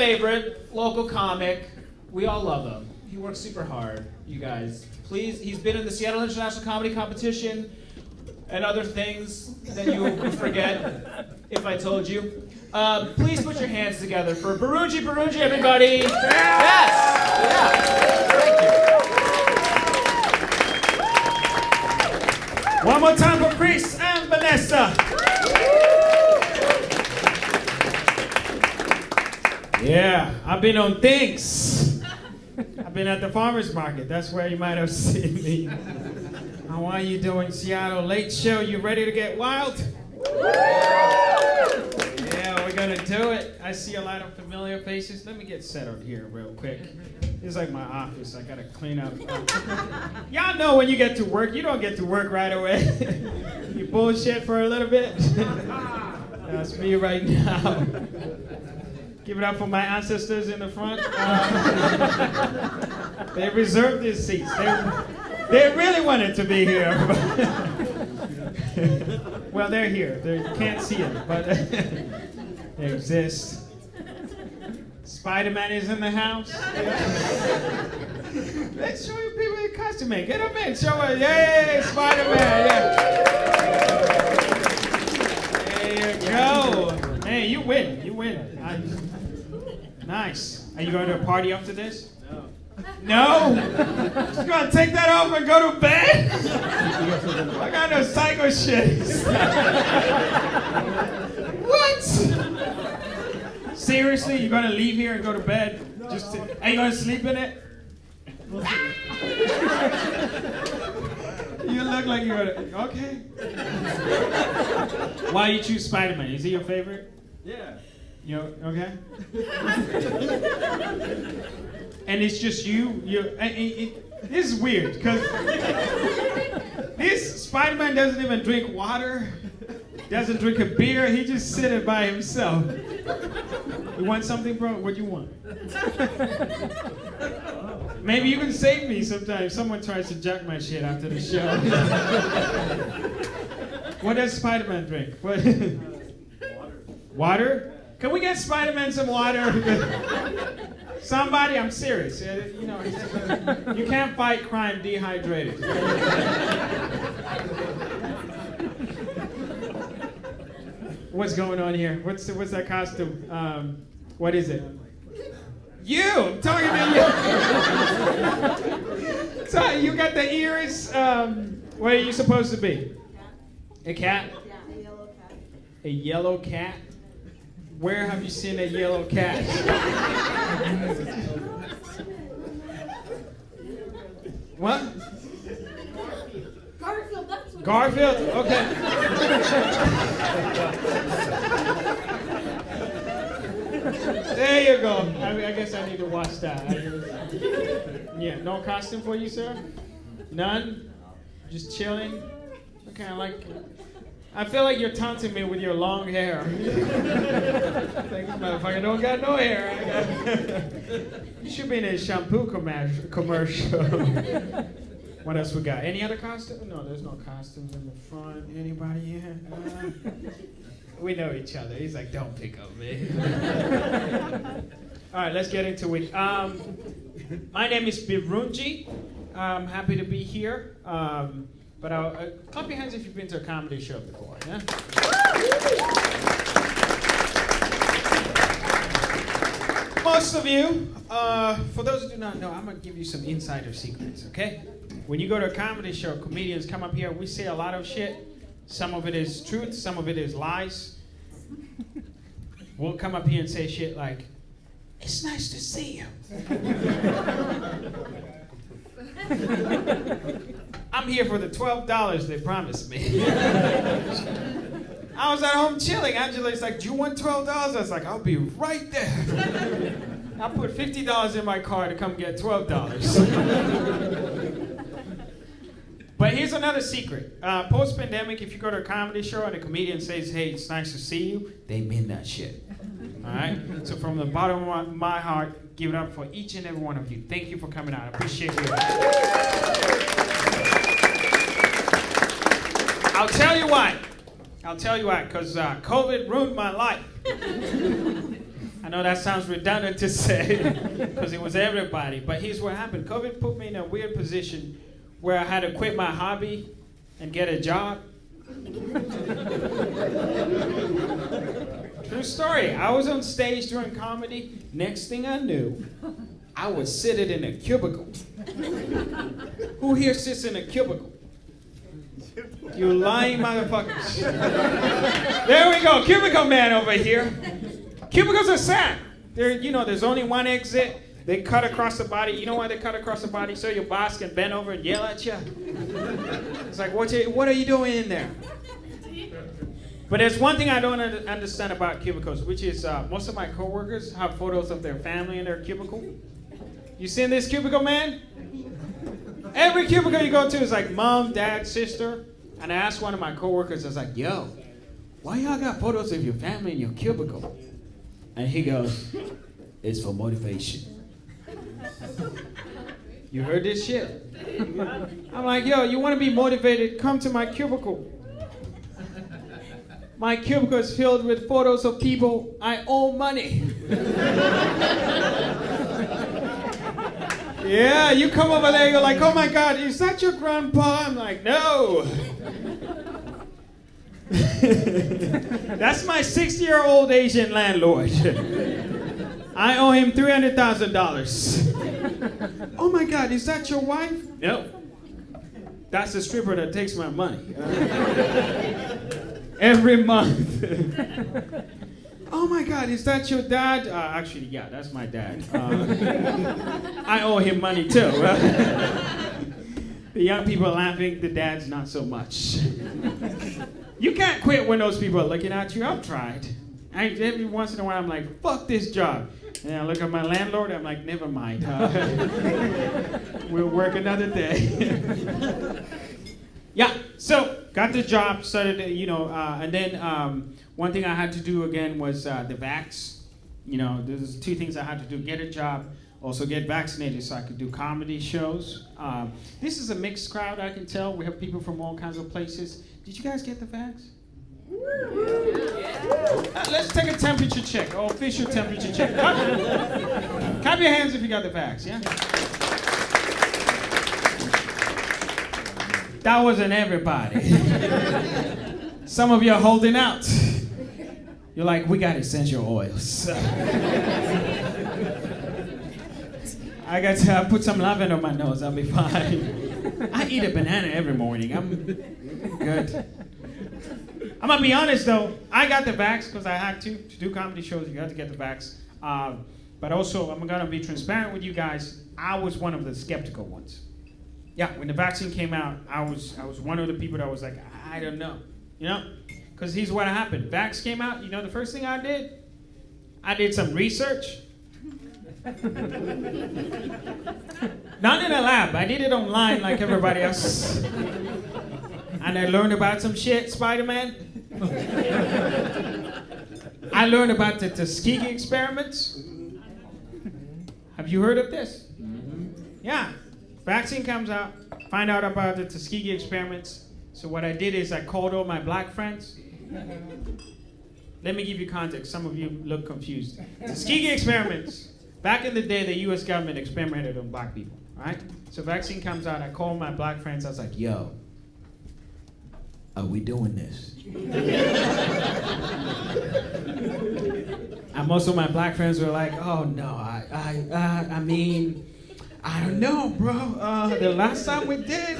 favorite local comic. We all love him. He works super hard, you guys. Please, he's been in the Seattle International Comedy Competition and other things that you would forget if I told you. Please put your hands together for Birungi, everybody. Yes! Yeah. Thank you. One more time for Chris and Vanessa. Yeah, I've been on things. I've been at the farmer's market. That's where you might have seen me. How are you doing, Seattle Late Show? You ready to get wild? Yeah, we're gonna do it. I see a lot of familiar faces. Let me get settled here real quick. This is like my office. I gotta clean up. Y'all know when you get to work, you don't get to work right away. You bullshit for a little bit. That's me right now. Give it up for my ancestors in the front. They reserved these seats. They really wanted to be here. Well, they're here. They can't see them, but they exist. Spider-Man is in the house. Let's show you people in costume. Get them in. Show us. Yay, Spider-Man. Yeah. There you go. Hey, you win. You win. Nice. Are you going to a party after this? No? Just gonna take that off and go to bed? I got no psycho shit. What? Seriously, you're gonna leave here and go to bed? Are you gonna sleep in it? You look like you're gonna, okay. Why you choose Spider-Man? Is he your favorite? Yeah. You okay? And it's just you. This is weird because this Spider-Man doesn't even drink water, doesn't drink a beer. He just sitting by himself. You want something, bro? What do you want? Maybe you can save me sometime. Someone tries to jack my shit after the show. What does Spider-Man drink? What? Water? Can we get Spider-Man some water? Somebody, I'm serious. You know, you can't fight crime dehydrated. What's going on here? What's that costume? What is it? You! I'm talking to you. So you got the ears. What are you supposed to be? A cat? Yeah, a yellow cat. A yellow cat? Where have you seen a yellow cat? What? Garfield, that's what Garfield? Okay. There you go. I guess I need to watch that. Yeah, no costume for you, sir? None? Just chilling? Okay, I feel like you're taunting me with your long hair. Like, this motherfucker don't got no hair. You should be in a shampoo commercial. What else we got? Any other costume? No, there's no costumes in the front. Anybody here? We know each other. He's like, don't pick on me. All right, let's get into it. My name is Birungi. I'm happy to be here. But clap your hands if you've been to a comedy show before, yeah? Most of you, for those who do not know, I'm gonna give you some insider secrets, okay? When you go to a comedy show, comedians come up here, we say a lot of shit. Some of it is truth, some of it is lies. We'll come up here and say shit like, it's nice to see you. I'm here for the $12 they promised me. I was at home chilling. Angela's like, do you want $12? I was like, I'll be right there. I put $50 in my car to come get $12. But here's another secret. Post-pandemic, if you go to a comedy show and a comedian says, hey, it's nice to see you, they mean that shit. All right? So from the bottom of my heart, give it up for each and every one of you. Thank you for coming out. I appreciate you. I'll tell you why. Because COVID ruined my life. I know that sounds redundant to say because it was everybody, but here's what happened. COVID put me in a weird position where I had to quit my hobby and get a job. True story. I was on stage doing comedy. Next thing I knew, I was sitting in a cubicle. Who here sits in a cubicle? You lying motherfuckers. There we go, cubicle man over here. Cubicles are sad. There's only one exit. They cut across the body. You know why they cut across the body? So your boss can bend over and yell at you. It's like, what are you doing in there? But there's one thing I don't understand about cubicles, which is most of my coworkers have photos of their family in their cubicle. You seen this cubicle, man? Every cubicle you go to is like mom, dad, sister. And I asked one of my coworkers, I was like, yo, why y'all got photos of your family in your cubicle? And he goes, it's for motivation. You heard this shit? I'm like, yo, you want to be motivated? Come to my cubicle. My cubicle is filled with photos of people I owe money. Yeah, you come over there, you're like, oh my God, is that your grandpa? I'm like, no. That's my 60-year-old Asian landlord. I owe him $300,000. Oh my God, is that your wife? No. That's the stripper that takes my money. Every month. Oh my God, is that your dad? Actually, yeah, that's my dad. I owe him money too. The young people are laughing, the dads not so much. You can't quit when those people are looking at you. I've tried. Every once in a while, I'm like, fuck this job. And I look at my landlord, I'm like, never mind. We'll work another day. Yeah, so got the job, started, and then one thing I had to do again was the vax. There's two things I had to do: get a job, also get vaccinated so I could do comedy shows. This is a mixed crowd, I can tell. We have people from all kinds of places. Did you guys get the vax? Let's take a temperature check, official temperature check. Clap your hands if you got the vax, yeah? That wasn't everybody. Some of you are holding out. You're like, we got essential oils. I got to put some lavender on my nose, I'll be fine. I eat a banana every morning, I'm good. I'm gonna be honest though, I got the vax because I had to do comedy shows, you got to get the vax. But also, I'm gonna be transparent with you guys, I was one of the skeptical ones. Yeah, when the vaccine came out, I was one of the people that was like, I don't know, Because here's what happened. Vax came out, the first thing I did? I did some research. Not in a lab, I did it online like everybody else. And I learned about some shit, Spider-Man. I learned about the Tuskegee experiments. Have you heard of this? Yeah. Vaccine comes out, find out about the Tuskegee experiments. So what I did is I called all my black friends. Let me give you context. Some of you look confused. Tuskegee experiments. Back in the day, the US government experimented on black people, all right? So vaccine comes out, I called my black friends. I was like, yo, are we doing this? And most of my black friends were like, oh no, I mean, I don't know, bro. The last time we did,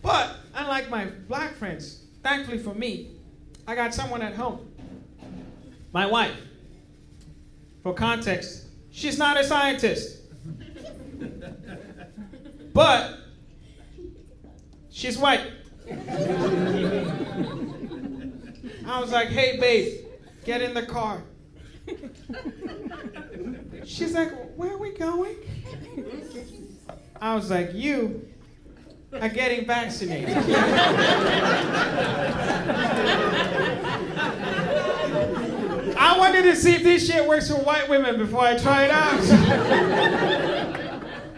but unlike my black friends, thankfully for me, I got someone at home. My wife. For context, she's not a scientist. But she's white. I was like, hey babe, get in the car. She's like, where are we going? I was like, you are getting vaccinated. I wanted to see if this shit works for white women before I try it out.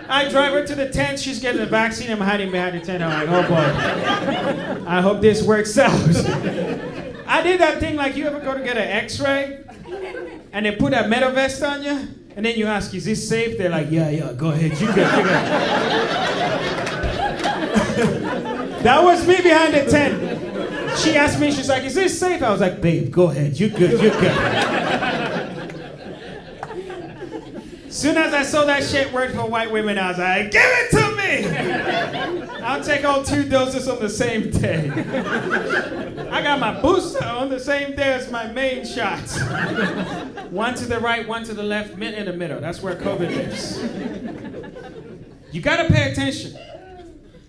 I drive her to the tent, she's getting the vaccine, I'm hiding behind the tent. I'm like, oh boy, I hope this works out. I did that thing like you ever go to get an x-ray and they put that metal vest on you and then you ask, is this safe? They're like, yeah, go ahead, you good. That was me behind the tent. She asked me, she's like, is this safe? I was like, babe, go ahead, you good. Soon as I saw that shit worked for white women, I was like, give it to me! I'll take all 2 doses on the same day. I got my booster on the same day as my main shots. One to the right, one to the left, in the middle. That's where COVID lives. You gotta pay attention.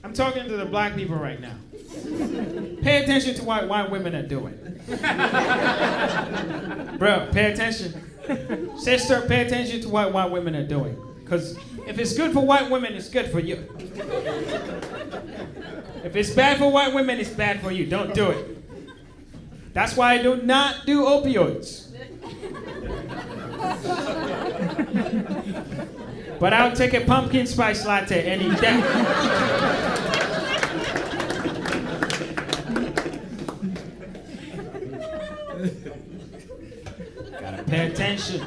I'm talking to the black people right now. Pay attention to what white women are doing. Bro, pay attention. Sister, pay attention to what white women are doing. Because if it's good for white women, it's good for you. If it's bad for white women, it's bad for you. Don't do it. That's why I do not do opioids. But I'll take a pumpkin spice latte any day. Gotta pay attention.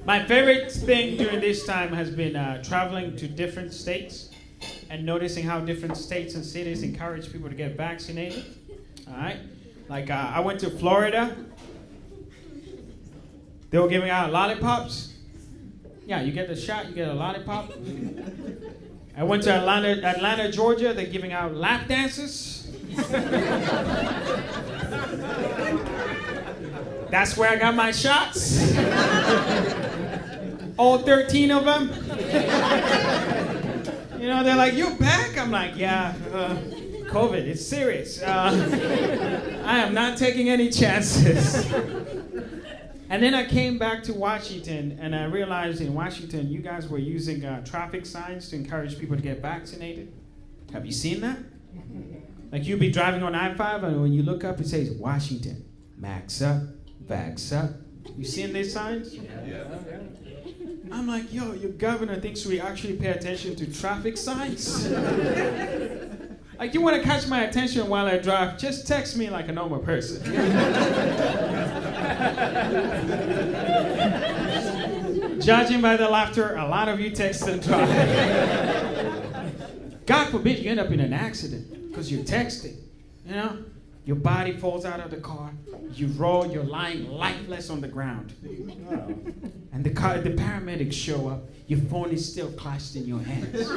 My favorite thing during this time has been traveling to different states and noticing how different states and cities encourage people to get vaccinated. All right? Like I went to Florida. They were giving out lollipops. Yeah, you get the shot, you get a lollipop. I went to Atlanta, Georgia. They're giving out lap dances. That's where I got my shots. All 13 of them. You know, they're like, you back? I'm like, yeah, COVID, it's serious. I am not taking any chances. And then I came back to Washington, and I realized in Washington, you guys were using traffic signs to encourage people to get vaccinated. Have you seen that? Like you'd be driving on I-5, and when you look up, it says, Washington, max up, vax up. You seen these signs? Yeah. I'm like, yo, your governor thinks we actually pay attention to traffic signs? Like, you want to catch my attention while I drive, just text me like a normal person. Judging by the laughter, a lot of you text and drive. God forbid you end up in an accident because you're texting, you know? Your body falls out of the car, you roll, you're lying lifeless on the ground. And the paramedics show up, your phone is still clutched in your hands.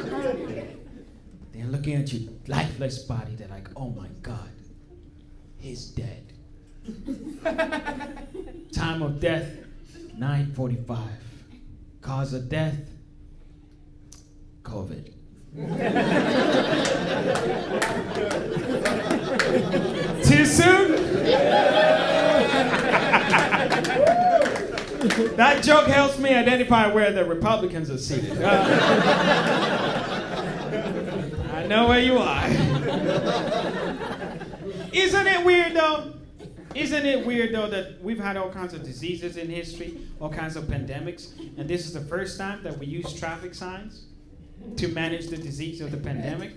They're looking at your lifeless body, they're like, oh my God, he's dead. Time of death, 9:45. Cause of death, COVID. Too soon? That joke helps me identify where the Republicans are seated. I know where you are. Isn't it weird though? Isn't it weird though that we've had all kinds of diseases in history, all kinds of pandemics, and this is the first time that we use traffic signs to manage the disease of the pandemic?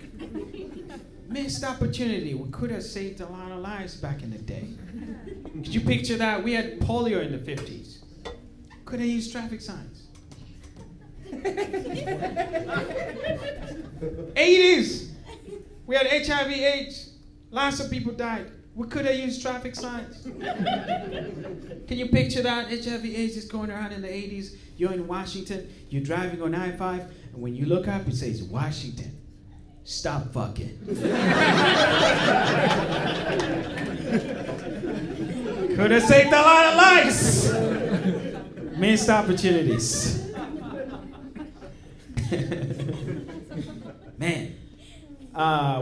Missed opportunity. We could have saved a lot of lives back in the day. Could you picture that? We had polio in the 50s. Could have used traffic signs. 80s. We had HIV/AIDS. Lots of people died. We could have used traffic signs. Can you picture that? HIV/AIDS is going around in the 80s. You're in Washington. You're driving on I-5. And when you look up, it says, Washington, stop fucking. Could have saved a lot of lives. Missed opportunities. Man.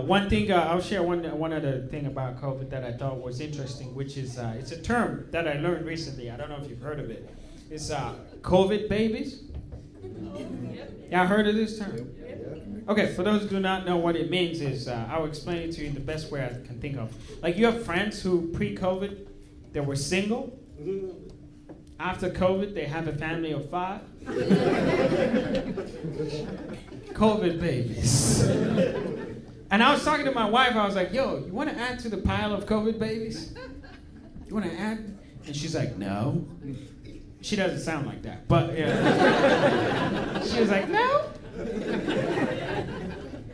One thing, I'll share one other thing about COVID that I thought was interesting, which is, it's a term that I learned recently. I don't know if you've heard of it. It's COVID babies. Y'all heard of this term? Okay, for those who do not know what it means is, I'll explain it to you in the best way I can think of. Like, you have friends who, pre-COVID, they were single. After COVID, they have a family of 5. COVID babies. And I was talking to my wife. I was like, yo, you want to add to the pile of COVID babies? You want to add? And she's like, no. She doesn't sound like that, but yeah. She was like, no.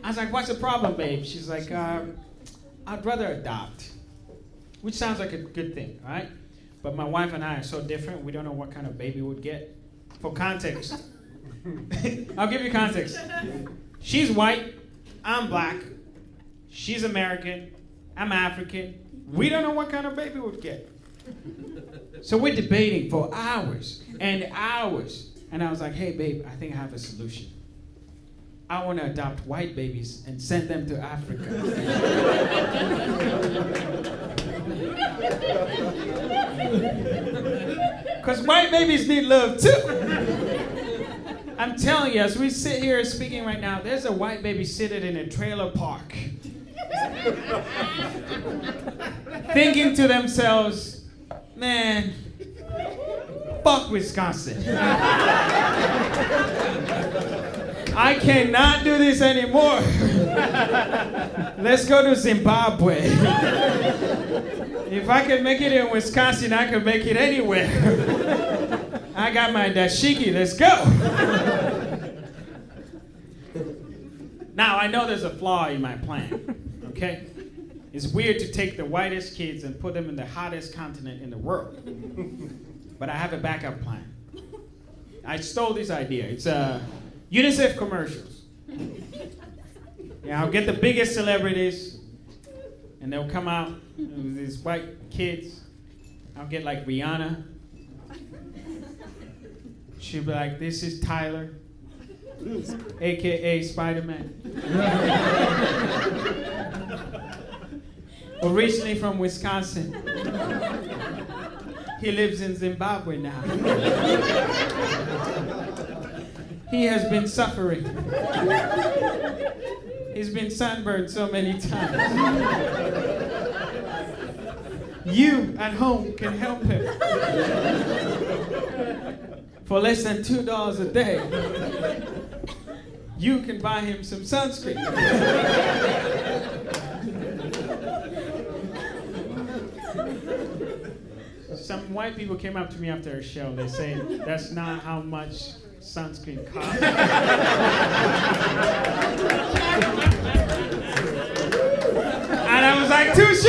I was like, what's the problem, babe? She's like, I'd rather adopt, which sounds like a good thing, all right? But my wife and I are so different, we don't know what kind of baby we'd get. For context, I'll give you context. She's white, I'm black. She's American, I'm African. We don't know what kind of baby we'd get. So we're debating for hours and hours. And I was like, hey, babe, I think I have a solution. I want to adopt white babies and send them to Africa. Because white babies need love too. I'm telling you, as we sit here speaking right now, there's a white baby sitting in a trailer park. Thinking to themselves, man, fuck Wisconsin. I cannot do this anymore. Let's go to Zimbabwe. If I can make it in Wisconsin, I can make it anywhere. I got my dashiki, let's go. Now, I know there's a flaw in my plan, okay? It's weird to take the whitest kids and put them in the hottest continent in the world. But I have a backup plan. I stole this idea. It's UNICEF commercials. Yeah, I'll get the biggest celebrities, and they'll come out with these white kids. I'll get like Rihanna. She'll be like, this is Tyler, AKA Spider-Man. Originally from Wisconsin. He lives in Zimbabwe now. He has been suffering. He's been sunburned so many times. You at home can help him. For less than $2 a day, you can buy him some sunscreen. Some white people came up to me after a show. They say, that's not how much sunscreen costs. And I was like, touche!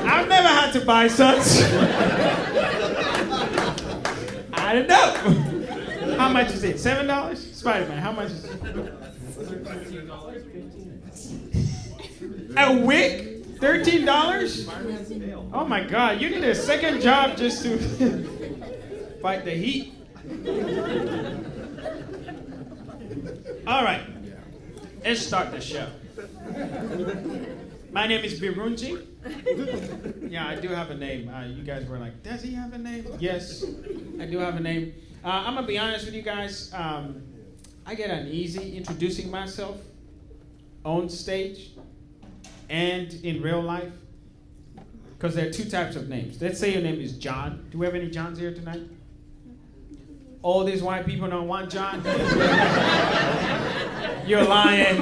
I've never had to buy sunscreen. I don't know. How much is it? $7? Spider-Man, how much is it? A wig? $13? Oh my God, you need a second job just to fight the heat. All right, let's start the show. My name is Birungi. Yeah, I do have a name. You guys were like, does he have a name? Yes, I do have a name. I'm gonna be honest with you guys. I get uneasy introducing myself on stage and in real life, because there are two types of names. Let's say your name is John. Do we have any Johns here tonight? All these white people don't want John? You're lying.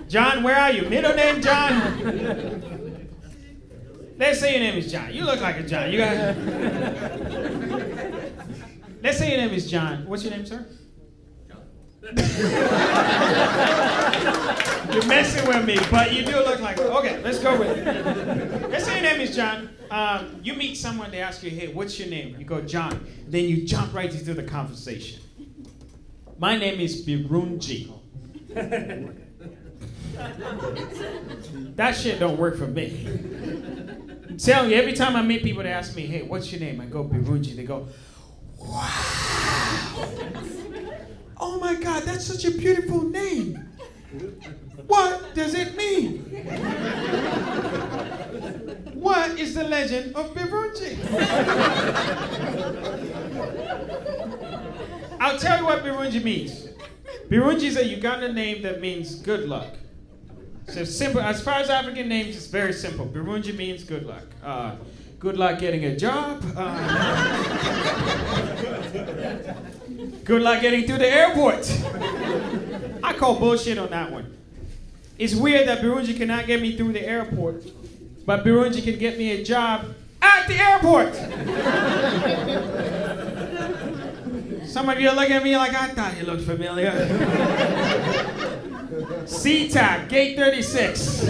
John, where are you? Middle name John? Let's say your name is John. You look like a John. You got. Let's say your name is John. What's your name, sir? You're messing with me, but you do look like. Okay, let's go with it. Let's say your name is John. You meet someone, they ask you, hey, what's your name? You go, John. Then you jump right into the conversation. My name is Birungi. That shit don't work for me. I'm telling you, every time I meet people, they ask me, hey, what's your name? I go, Birungi. They go, wow. Oh my God, that's such a beautiful name. What does it mean? What is the legend of Birungi? I'll tell you what Birungi means. Birungi is a Ugandan name that means good luck. So simple. As far as African names, it's very simple. Birungi means good luck. Good luck getting a job. Good luck getting to the airport. I call bullshit on that one. It's weird that Birungi cannot get me through the airport, but Birungi can get me a job at the airport. Some of you are looking at me like, I thought you looked familiar. C-Tag, gate 36.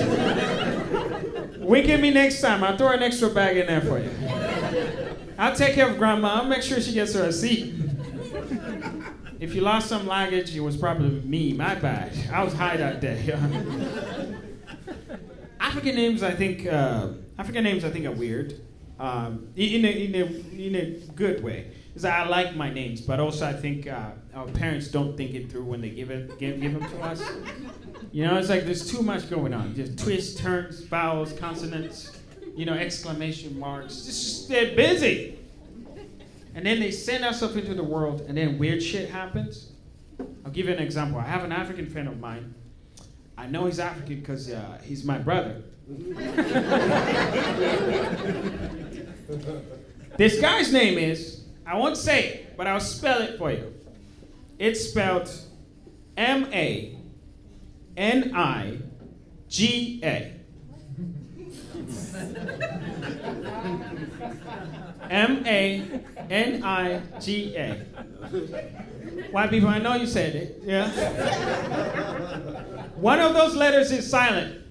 Wink at me next time. I'll throw an extra bag in there for you. I'll take care of Grandma. I'll make sure she gets her a seat. If you lost some luggage, it was probably me. My bad. I was high that day. African names, I think, are weird. In a good way. Because I like my names, but also I think our parents don't think it through when they give them to us. You know, it's like there's too much going on. Just twists, turns, vowels, consonants, exclamation marks. It's just, they're busy. And then they send us up into the world, and then weird shit happens. I'll give you an example. I have an African friend of mine. I know he's African because he's my brother. This guy's name is, I won't say it, but I'll spell it for you. It's spelled M-A-N-I-G-A. M-A-N-I-G-A. White people, I know you said it, yeah? One of those letters is silent.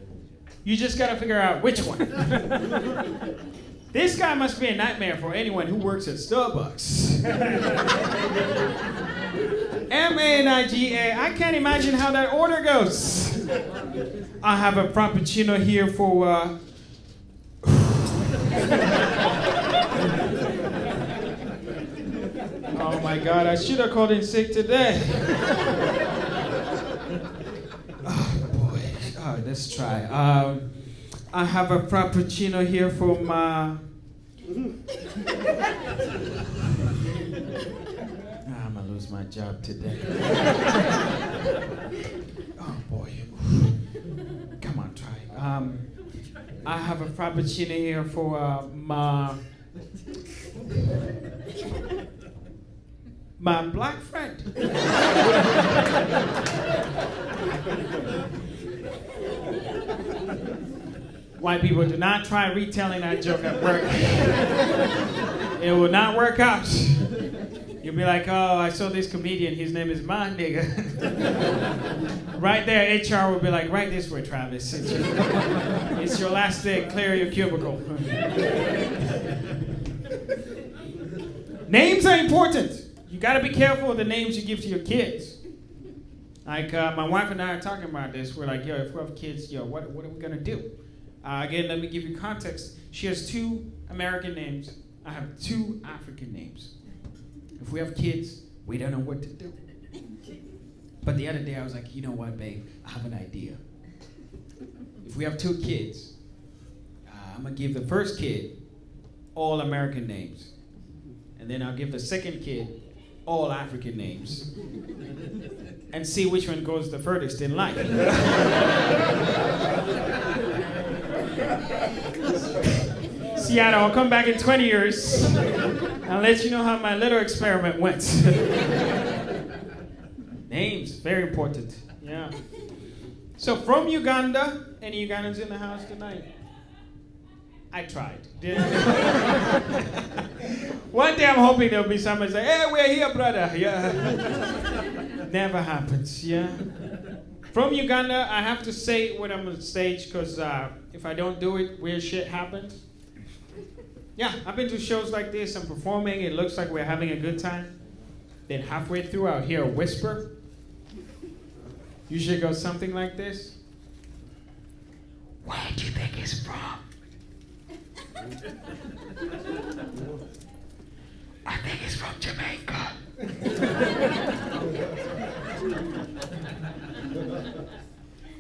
You just gotta figure out which one. This guy must be a nightmare for anyone who works at Starbucks. M-A-N-I-G-A. I can't imagine how that order goes. I have a frappuccino here for, Oh my God, I should have called in sick today. Oh boy, let's try. I have a frappuccino here for my... I'm gonna lose my job today. Oh boy. Come on, try. I have a frappuccino here for my black friend. White people, do not try retelling that joke at work. It will not work out. You'll be like, oh, I saw this comedian, his name is my nigga. Right there, HR will be like, right this way, Travis. It's your last day, clear your cubicle. Names are important. You gotta be careful with the names you give to your kids. Like, my wife and I are talking about this. We're like, if we have kids, what are we gonna do? Again, let me give you context. She has 2 American names. I have 2 African names. If we have kids, we don't know what to do. But the other day, I was like, you know what, babe? I have an idea. If we have 2 kids, I'm going to give the first kid all American names. And then I'll give the second kid all African names. And see which one goes the furthest in life. Seattle, I'll come back in 20 years. I'll let you know how my little experiment went. Names, very important. Yeah. So from Uganda, any Ugandans in the house tonight? I tried. One day I'm hoping there'll be somebody say, hey, we're here, brother. Yeah. Never happens, yeah. From Uganda, I have to say it when I'm on stage because if I don't do it, weird shit happens. Yeah, I've been to shows like this. I'm performing. It looks like we're having a good time. Then halfway through, I'll hear a whisper. Usually goes something like this. Where do you think he's from? I think he's from Jamaica.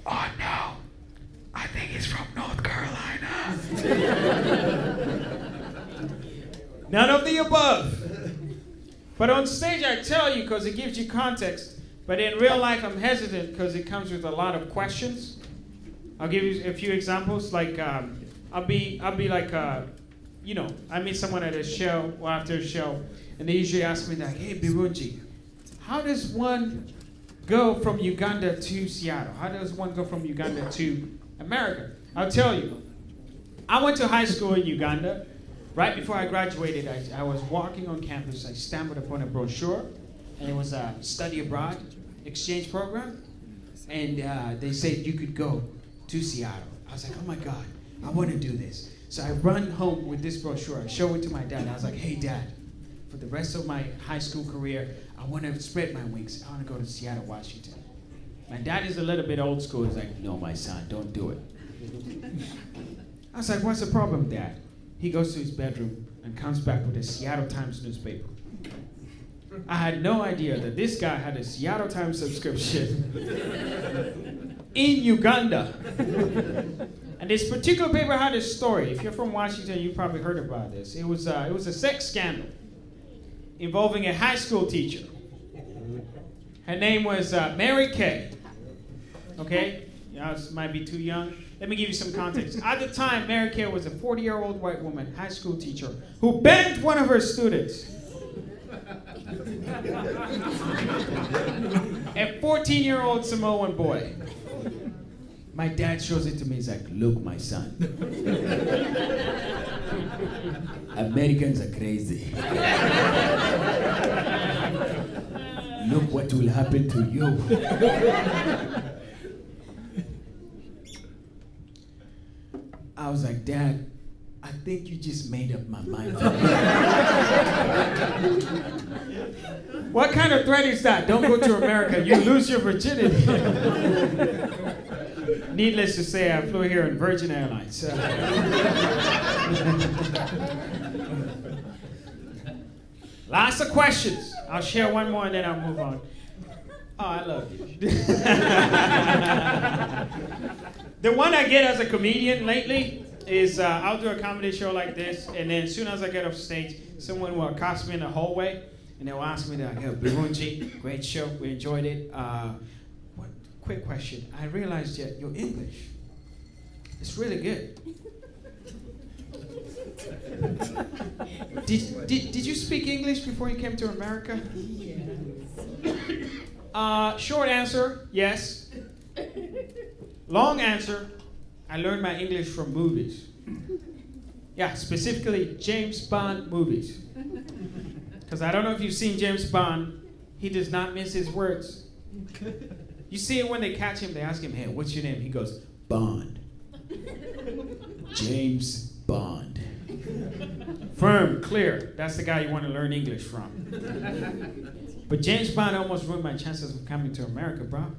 Oh no, I think he's from North Carolina. None of the above. But on stage I tell you because it gives you context. But in real life I'm hesitant because it comes with a lot of questions. I'll give you a few examples. Like I'll be like, I meet someone at a show or after a show, and they usually ask me like, hey Birungi, how does one go from Uganda to Seattle? How does one go from Uganda to America? I'll tell you. I went to high school in Uganda. Right before I graduated, I was walking on campus. I stumbled upon a brochure, and it was a study abroad exchange program. And they said you could go to Seattle. I was like, oh my God, I want to do this. So I run home with this brochure. I show it to my dad. I was like, hey, Dad, for the rest of my high school career, I want to spread my wings. I want to go to Seattle, Washington. My dad is a little bit old school. He's like, no, my son, don't do it. I was like, what's the problem, Dad? He goes to his bedroom and comes back with a Seattle Times newspaper. I had no idea that this guy had a Seattle Times subscription in Uganda. And this particular paper had a story. If you're from Washington, you probably heard about this. It was a sex scandal involving a high school teacher. Her name was Mary Kay. Okay? You might be too young. Let me give you some context. At the time, Mary Kay was a 40-year-old white woman, high school teacher, who banged one of her students. A 14-year-old Samoan boy. My dad shows it to me. He's like, look, my son. Americans are crazy. Look what will happen to you. I was like, Dad, I think you just made up my mind. What kind of threat is that? Don't go to America. You lose your virginity. Needless to say, I flew here on Virgin Airlines. Lots of questions. I'll share one more and then I'll move on. Oh, I love you. The one I get as a comedian lately is I'll do a comedy show like this, and then as soon as I get off stage, someone will accost me in the hallway, and they'll ask me, Birungi, great show, we enjoyed it. Quick question. I realized that your English is really good. Did you speak English before you came to America? Yes. Short answer, yes. Long answer, I learned my English from movies. Yeah, specifically James Bond movies. Because I don't know if you've seen James Bond, he does not miss his words. You see it when they catch him, they ask him, hey, what's your name? He goes, Bond. James Bond. Firm, clear. That's the guy you want to learn English from. But James Bond almost ruined my chances of coming to America, bro.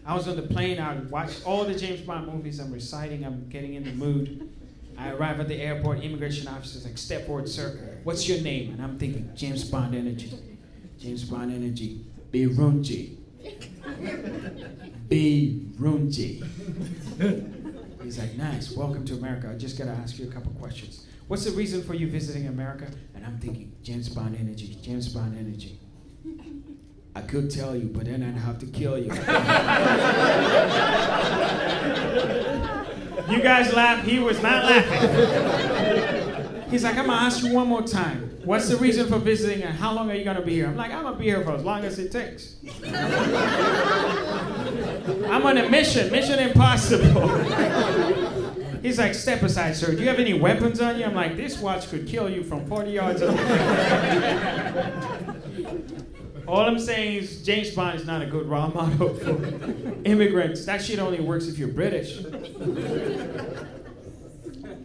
I was on the plane, I watched all the James Bond movies, I'm reciting, I'm getting in the mood. I arrive at the airport, immigration officer's like, step forward, sir, what's your name? And I'm thinking, James Bond Energy. James Bond Energy, Birungi. Birungi. He's like, nice, welcome to America. I just gotta ask you a couple questions. What's the reason for you visiting America? And I'm thinking, James Bond Energy, James Bond Energy. I could tell you, but then I'd have to kill you. You guys laugh, he was not laughing. He's like, I'm gonna ask you one more time. What's the reason for visiting and how long are you gonna be here? I'm like, I'm gonna be here for as long as it takes. I'm on a mission impossible. He's like, step aside, sir. Do you have any weapons on you? I'm like, this watch could kill you from 40 yards away. All I'm saying is James Bond is not a good role model for immigrants. That shit only works if you're British.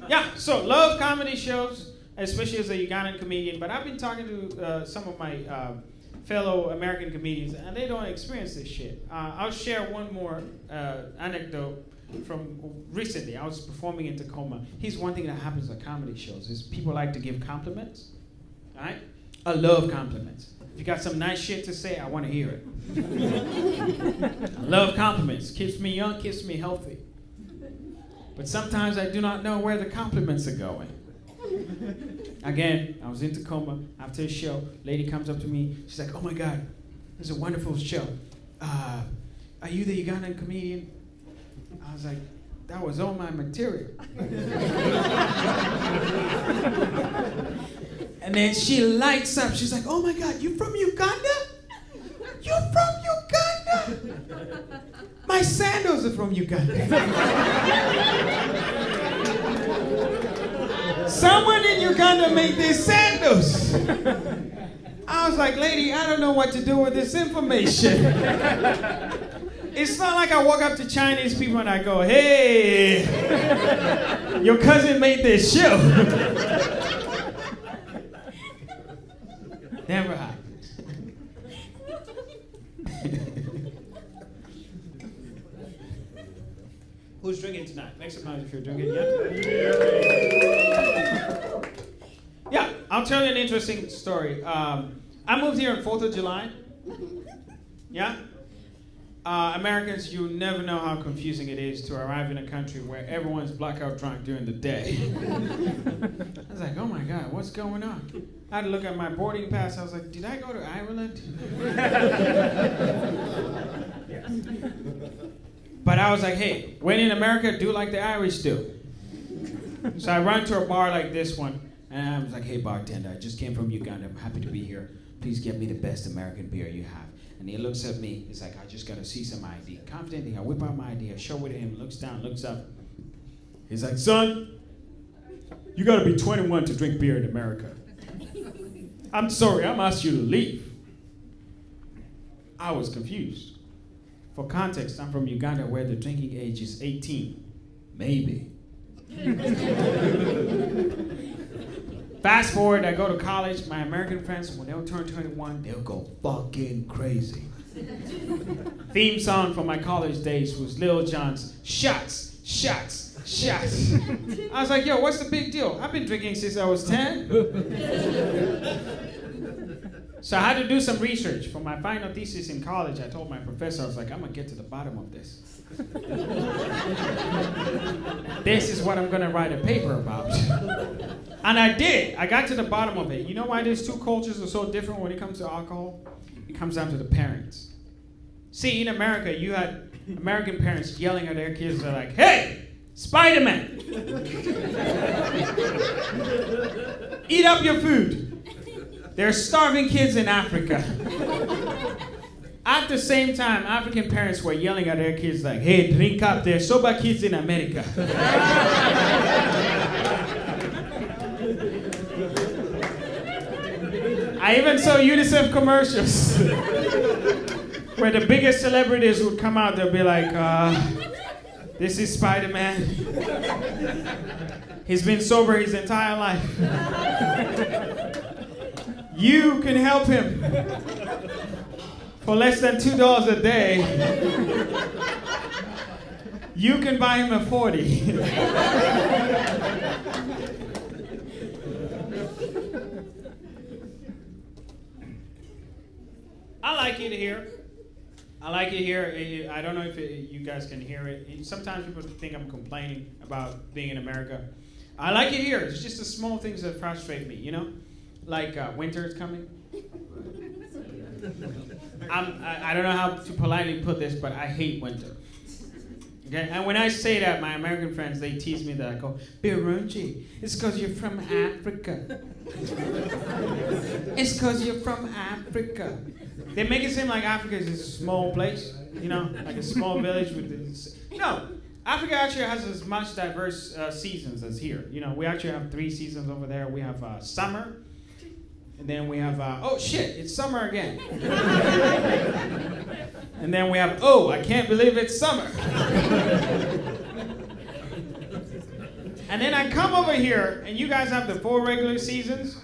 Yeah, so love comedy shows, especially as a Ugandan comedian, but I've been talking to some of my fellow American comedians, and they don't experience this shit. I'll share one more anecdote from recently. I was performing in Tacoma. Here's one thing that happens at comedy shows is people like to give compliments, all right? I love compliments. If you got some nice shit to say, I want to hear it. I love compliments. Keeps me young, keeps me healthy. But sometimes I do not know where the compliments are going. Again, I was in Tacoma after a show. Lady comes up to me. She's like, oh my God, this is a wonderful show. Are you the Ugandan comedian? I was like, that was all my material. And then she lights up. She's like, oh my God, you from Uganda? You from Uganda? sandals are from Uganda. Someone in Uganda made these sandals. I was like, lady, I don't know what to do with this information. It's not like I walk up to Chinese people and I go, hey, your cousin made this shoe. Never happened. Who's drinking tonight? Make some noise if you're drinking. Yeah, I'll tell you an interesting story. I moved here on 4th of July. Yeah? Americans, you never know how confusing it is to arrive in a country where everyone's blackout drunk during the day. I was like, oh my God, what's going on? I had to look at my boarding pass. I was like, did I go to Ireland? But I was like, hey, when in America, do like the Irish do. So I run to a bar like this one, and I was like, hey, bartender, I just came from Uganda. I'm happy to be here. Please get me the best American beer you have. And he looks at me. He's like, I just got to see some ID. Confidently, I whip out my ID. I show it to him. Looks down, looks up. He's like, son, you got to be 21 to drink beer in America. I'm sorry, I'm asking you to leave. I was confused. For context, I'm from Uganda where the drinking age is 18. Maybe. Fast forward, I go to college. My American friends, when they'll turn 21, they'll go fucking crazy. Theme song from my college days was Lil Jon's Shots, Shots, Shots. I was like, yo, what's the big deal? I've been drinking since I was 10. So I had to do some research. For my final thesis in college, I told my professor, I was like, I'm going to get to the bottom of this. This is what I'm going to write a paper about. And I did. I got to the bottom of it. You know why these two cultures are so different when it comes to alcohol? It comes down to the parents. See, in America, you had American parents yelling at their kids. They're like, hey, Spider-Man, eat up your food. There are starving kids in Africa. At the same time, African parents were yelling at their kids like, hey, drink up, there's sober kids in America. I even saw UNICEF commercials where the biggest celebrities would come out, they'll be like, this is Spider-Man. He's been sober his entire life. You can help him. For less than $2 a day, you can buy him a 40. I like it here. I like it here. I don't know if you guys can hear it. Sometimes people think I'm complaining about being in America. I like it here. It's just the small things that frustrate me, you know? Like winter is coming. I don't know how to politely put this, but I hate winter. Okay, and when I say that, my American friends, they tease me that I go, Birungi, it's because you're from Africa. It's because you're from Africa. They make it seem like Africa is a small place, you know, like a small village with this. No, Africa actually has as much diverse seasons as here. You know, we actually have 3 seasons over there. We have summer. And then we have, oh shit, it's summer again. And then we have, oh, I can't believe it's summer. And then I come over here, and you guys have the 4 regular seasons.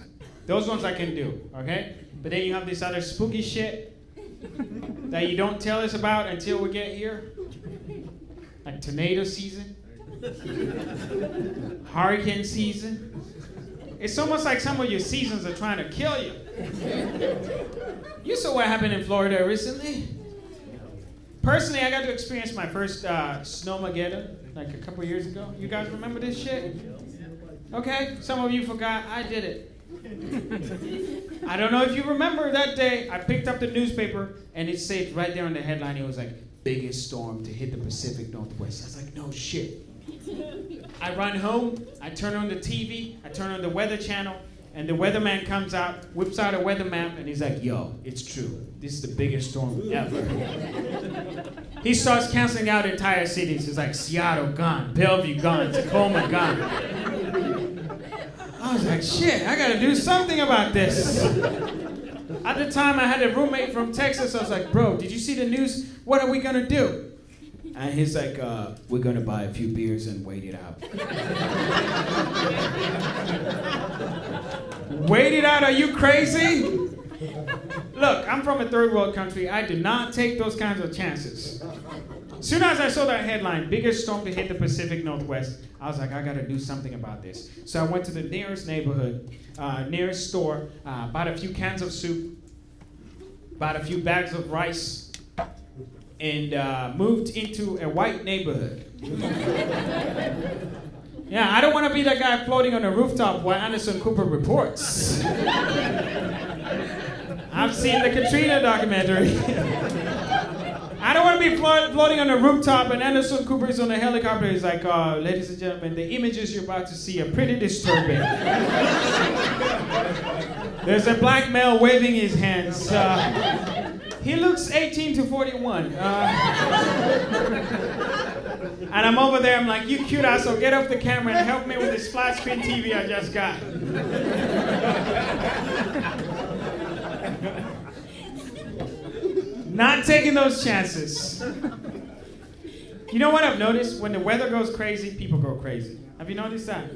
Those ones I can do, okay? But then you have this other spooky shit that you don't tell us about until we get here. Like tornado season. Hurricane season. It's almost like some of your seasons are trying to kill you. You saw what happened in Florida recently. Personally, I got to experience my first snowmageddon like a couple years ago. You guys remember this shit? Okay, some of you forgot. I did it. I don't know if you remember that day. I picked up the newspaper and it said right there on the headline, it was like, biggest storm to hit the Pacific Northwest. I was like, no shit. I run home, I turn on the TV, I turn on the Weather Channel, And the weatherman comes out, whips out a weather map, and he's like, yo, it's true. This is the biggest storm ever. He starts canceling out entire cities. It's like Seattle gone, Bellevue gone, Tacoma gone. I was like, shit, I gotta do something about this. At the time, I had a roommate from Texas. I was like, bro, did you see the news? What are we gonna do? And he's like, we're gonna buy a few beers and wait it out. Wait it out? Are you crazy? Look, I'm from a third world country. I do not take those kinds of chances. As soon as I saw that headline, biggest storm to hit the Pacific Northwest, I was like, I gotta do something about this. So I went to the nearest neighborhood, nearest store, bought a few cans of soup, bought a few bags of rice, and moved into a white neighborhood. Yeah, I don't want to be that guy floating on a rooftop while Anderson Cooper reports. I've seen the Katrina documentary. I don't want to be floating on a rooftop and Anderson Cooper is on a helicopter. He's like, ladies and gentlemen, the images you're about to see are pretty disturbing. There's a black male waving his hands. He looks 18 to 41. And I'm over there, I'm like, you cute asshole, get off the camera and help me with this flat screen TV I just got. Not taking those chances. You know what I've noticed? When the weather goes crazy, people go crazy. Have you noticed that?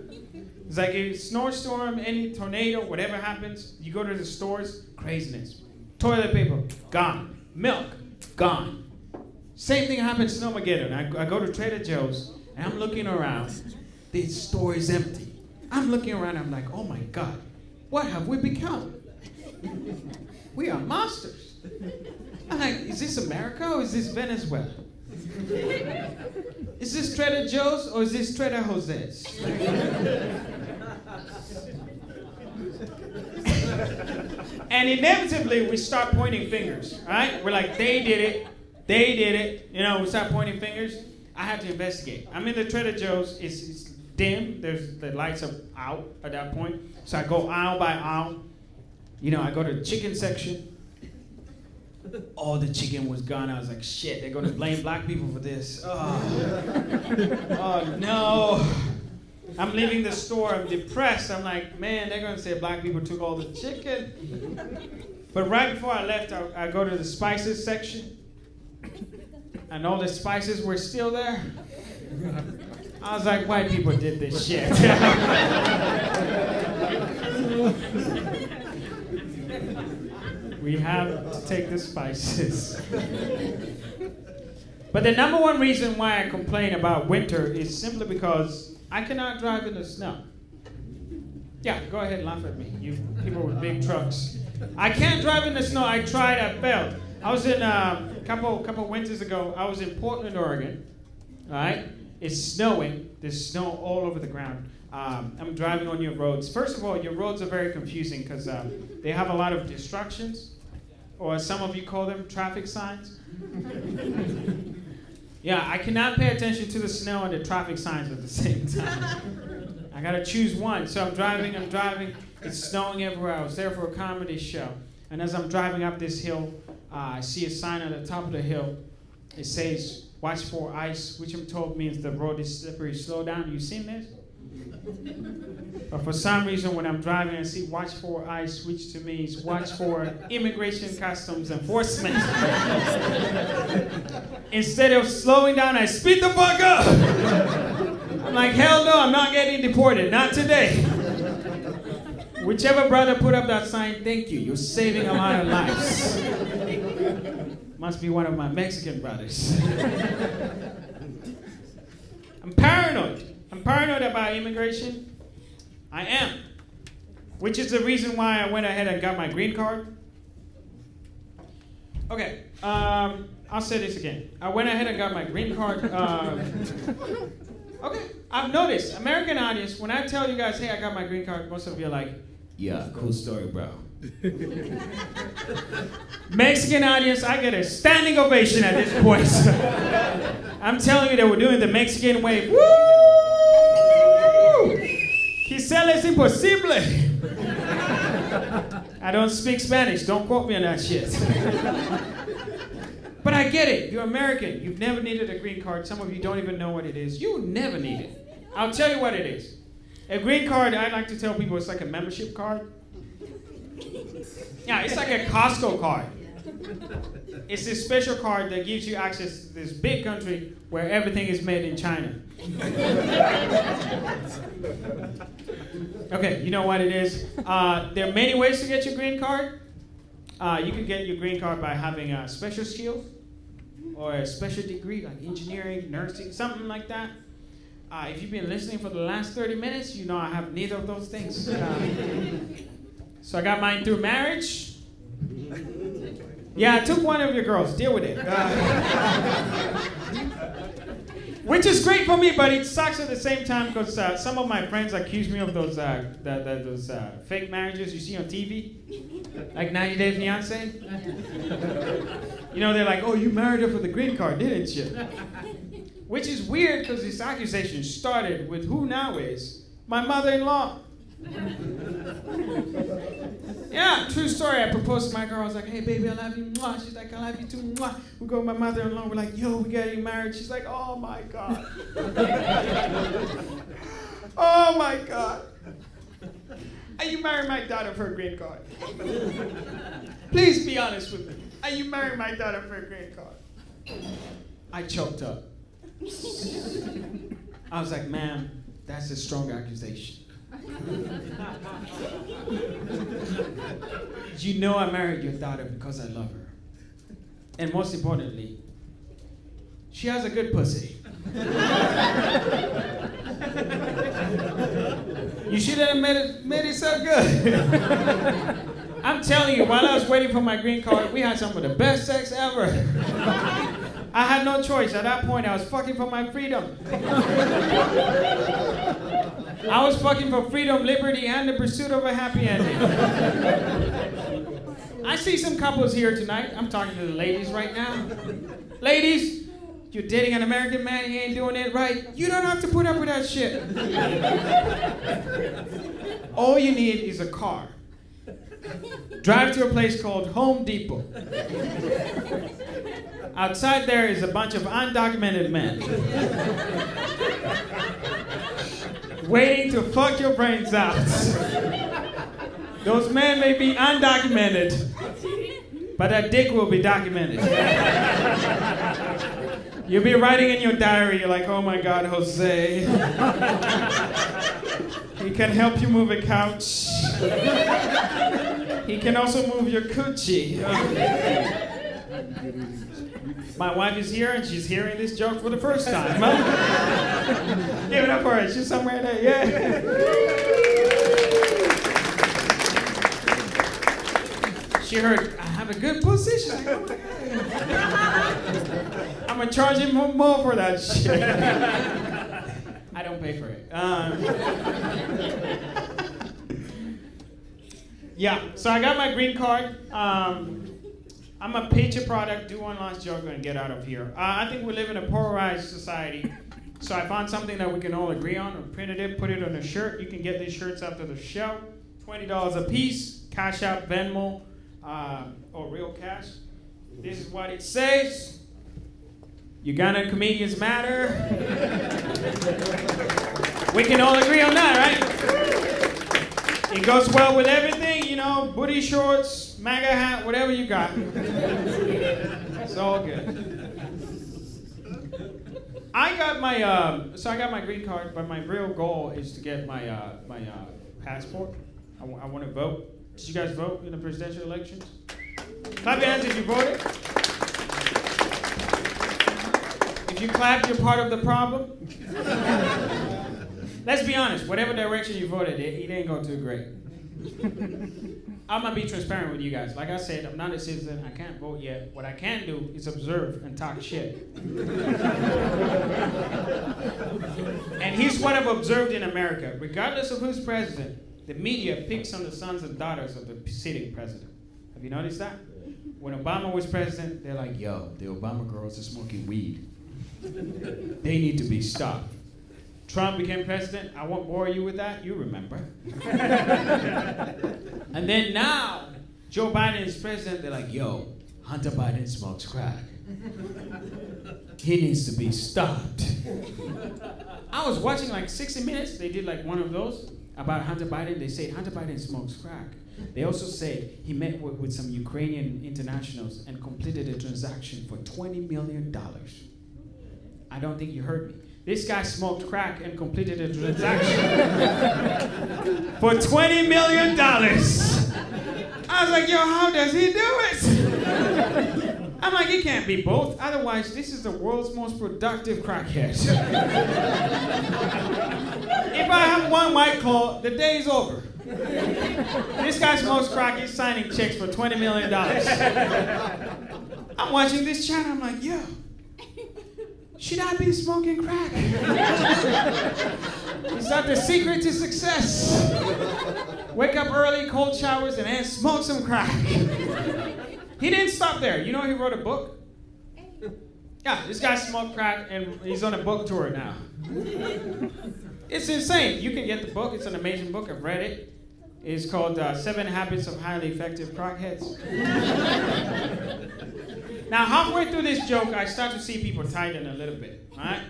It's like a snowstorm, any tornado, whatever happens, you go to the stores, craziness. Toilet paper, gone. Milk, gone. Same thing happens to Snowmageddon. I go to Trader Joe's, and I'm looking around. The store is empty. I'm looking around, I'm like, oh my God, what have we become? We are monsters. I'm like, is this America or is this Venezuela? Is this Trader Joe's or is this Trader Jose's? And inevitably, we start pointing fingers, right? We're like, they did it. You know, we start pointing fingers. I have to investigate. I'm in the Trader Joe's. It's dim. The lights are out at that point. So I go aisle by aisle. You know, I go to the chicken section. All the chicken was gone. I was like, shit, they're going to blame black people for this. Oh no. I'm leaving the store. I'm depressed. I'm like, man, they're going to say black people took all the chicken. But right before I left, I go to the spices section. And all the spices were still there. I was like, white people did this shit. We have to take the spices. But the number one reason why I complain about winter is simply because I cannot drive in the snow. Yeah, go ahead and laugh at me, you people with big trucks. I can't drive in the snow. I tried, I failed. I was in a couple winters ago. I was in Portland, Oregon. All right, it's snowing. There's snow all over the ground. I'm driving on your roads. First of all, your roads are very confusing because they have a lot of distractions, or as some of you call them, traffic signs. Yeah, I cannot pay attention to the snow and the traffic signs at the same time. I gotta choose one. So I'm driving. It's snowing everywhere. I was there for a comedy show. And as I'm driving up this hill, I see a sign on the top of the hill. It says, watch for ice, which I'm told means the road is slippery, slow down. You seen this? But for some reason, when I'm driving, I see watch for ice, which to me is watch for immigration customs enforcement. Instead of slowing down, I speed the fuck up. I'm like, hell no, I'm not getting deported. Not today. Whichever brother put up that sign, thank you. You're saving a lot of lives. Must be one of my Mexican brothers. I'm paranoid. I'm paranoid about immigration. I am. Which is the reason why I went ahead and got my green card. Okay, I'll say this again. I went ahead and got my green card. Okay, I've noticed, American audience, when I tell you guys, hey, I got my green card, most of you are like, yeah, cool story, bro. Mexican audience, I get a standing ovation at this point. I'm telling you that we're doing the Mexican wave. Woo! Giselle es imposible. I don't speak Spanish. Don't quote me on that shit. But I get it. You're American. You've never needed a green card. Some of you don't even know what it is. You never need it. I'll tell you what it is. A green card, I like to tell people, it's like a membership card. Yeah, it's like a Costco card. It's this special card that gives you access to this big country where everything is made in China. Okay, you know what it is? There are many ways to get your green card. You can get your green card by having a special skill or a special degree like engineering, nursing, something like that. If you've been listening for the last 30 minutes, you know I have neither of those things. So I got mine through marriage. Yeah, I took one of your girls. Deal with it. Which is great for me, but it sucks at the same time because some of my friends accuse me of those fake marriages you see on TV, like 90 Day Fiancé. You know, they're like, "Oh, you married her for the green card, didn't you?" Which is weird because this accusation started with who now is my mother-in-law. Yeah, true story. I proposed to my girl. I was like, "Hey, baby, I love you." Mwah. She's like, "I love you too." Mwah. We go with my mother-in-law. We're like, "Yo, we getting married." She's like, "Oh my God." Oh my God. Are you marrying my daughter for a green card? Please be honest with me. Are you marrying my daughter for a green card? I choked up. I was like, "Ma'am, that's a strong accusation." You know I married your daughter because I love her. And most importantly, she has a good pussy. You should have made it so good. I'm telling you, while I was waiting for my green card, we had some of the best sex ever. I had no choice. At that point, I was fucking for my freedom. I was fucking for freedom, liberty, and the pursuit of a happy ending. I see some couples here tonight. I'm talking to the ladies right now. Ladies, you're dating an American man, he ain't doing it right. You don't have to put up with that shit. All you need is a car. Drive to a place called Home Depot. Outside there is a bunch of undocumented men waiting to fuck your brains out. Those men may be undocumented, but that dick will be documented. You'll be writing in your diary, you're like, "Oh my God, Jose. He can help you move a couch. He can also move your coochie." My wife is here and she's hearing this joke for the first time. Give it up for her. She's somewhere there. Yeah. She heard, "I have a good pussy." She's like, "Oh my God. I'm going to charge him more for that shit." I don't pay for it. Yeah, so I got my green card. I'm a pitch a product, do one last joke, and get out of here. I think we live in a polarized society, so I found something that we can all agree on. I printed it, put it on a shirt. You can get these shirts after the show. $20 a piece, Cash App, Venmo, or real cash. This is what it says. Uganda comedians matter. We can all agree on that, right? It goes well with everything, you know, booty shorts, MAGA hat, whatever you got. It's all good. I got my green card, but my real goal is to get my passport. I want to vote. Did you guys vote in the presidential elections? Clap your hands if you voted. If you clapped, you're part of the problem. Let's be honest, whatever direction you voted, it ain't go too great. I'm gonna be transparent with you guys. Like I said, I'm not a citizen, I can't vote yet. What I can do is observe and talk shit. And here's what I've observed in America. Regardless of who's president, the media picks on the sons and daughters of the sitting president. Have you noticed that? When Obama was president, they're like, "Yo, the Obama girls are smoking weed. They need to be stopped." Trump became president. I won't bore you with that. You remember. And then now, Joe Biden is president, they're like, yo, Hunter Biden smokes crack. He needs to be stopped. I was watching like 60 Minutes. They did like one of those about Hunter Biden. They said Hunter Biden smokes crack. They also said he met with some Ukrainian internationals and completed a transaction for $20 million. I don't think you heard me. This guy smoked crack and completed a transaction for $20 million. I was like, yo, how does he do it? I'm like, he can't be both. Otherwise, this is the world's most productive crackhead. If I have one White Claw, the day is over. This guy smokes crack, he's signing checks for $20 million. I'm watching this channel, I'm like, yo, should I be smoking crack? Is that the secret to success? Wake up early, cold showers, and then smoke some crack. He didn't stop there. You know he wrote a book? Yeah, this guy smoked crack and he's on a book tour now. It's insane. You can get the book. It's an amazing book. I've read it. It's called 7 Habits of Highly Effective Crackheads. Now, halfway through this joke, I start to see people tighten a little bit, all right?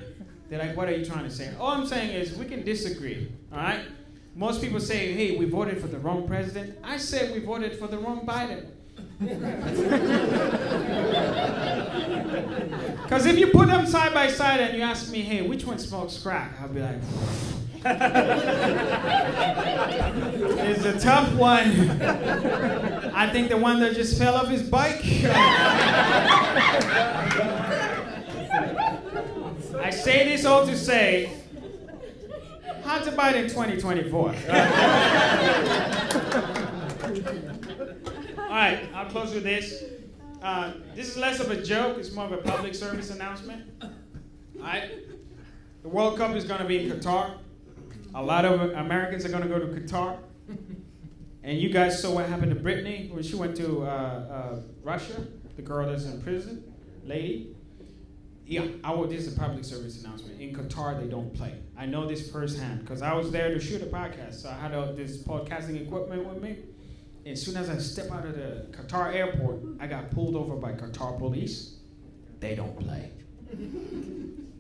They're like, what are you trying to say? All I'm saying is we can disagree, all right? Most people say, hey, we voted for the wrong president. I say we voted for the wrong Biden. Because if you put them side by side and you ask me, hey, which one smokes crack? I'll be like, it's a tough one. I think the one that just fell off his bike. I say this all to say, Hunter Biden 2024. All right, I'll close with this. This is less of a joke. It's more of a public service announcement. All right? The World Cup is going to be in Qatar. A lot of Americans are going to go to Qatar. And you guys saw what happened to Brittany when she went to Russia, the girl that's in prison, lady. Yeah, this is a public service announcement. In Qatar, they don't play. I know this firsthand because I was there to shoot a podcast. So I had this podcasting equipment with me. As soon as I step out of the Qatar airport, I got pulled over by Qatar police. They don't play.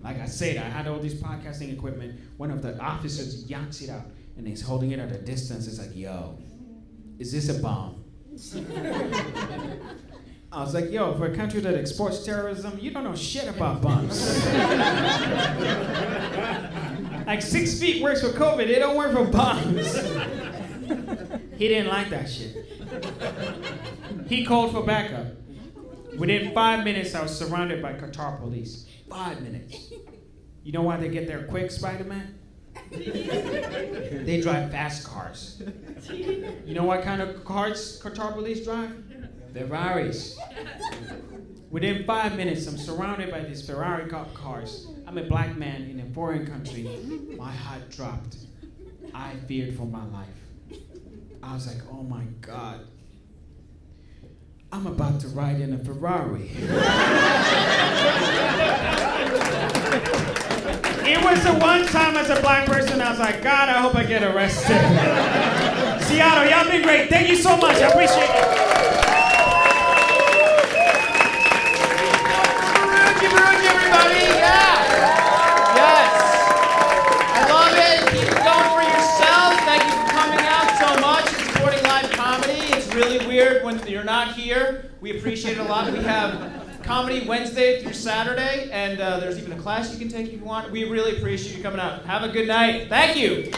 Like I said, I had all this podcasting equipment. One of the officers yanks it out, and he's holding it at a distance. It's like, yo, is this a bomb? I was like, yo, for a country that exports terrorism, you don't know shit about bombs. Like 6 feet works for COVID, it don't work for bombs. He didn't like that shit. He called for backup. Within 5 minutes, I was surrounded by Qatar police. 5 minutes. You know why they get there quick, Spider-Man? They drive fast cars. You know what kind of cars Qatar police drive? Ferraris. Within 5 minutes, I'm surrounded by these Ferrari cop cars. I'm a black man in a foreign country. My heart dropped. I feared for my life. I was like, oh my God. I'm about to ride in a Ferrari. It was the one time as a black person I was like, God, I hope I get arrested. Seattle, y'all been great. Thank you so much. I appreciate it. Birungi, everybody. Yeah. Yes. I love it. Keep it going for yourselves. Thank you for coming out so much and supporting live comedy. It's really weird when you're not here. We appreciate it a lot. We have comedy Wednesday through Saturday, and there's even a class you can take if you want. We really appreciate you coming out. Have a good night. Thank you.